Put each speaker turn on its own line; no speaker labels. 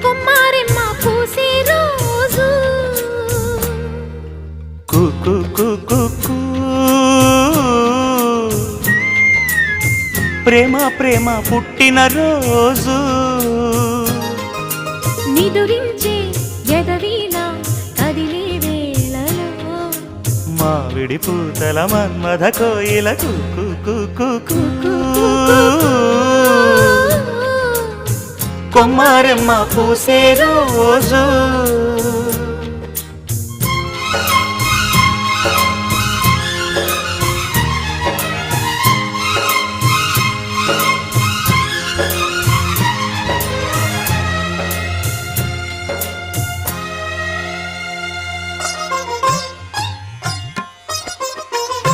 కొమ్మారెమ్మ పూసే రోజు
ప్రేమ ప్రేమ పుట్టిన రోజు
నిదురించే ఎదవీణ కదిలే వేళలో
మావిడి పూతల మన్మథ కోయిల కొమ్మారెమ్మ పూసే రోజు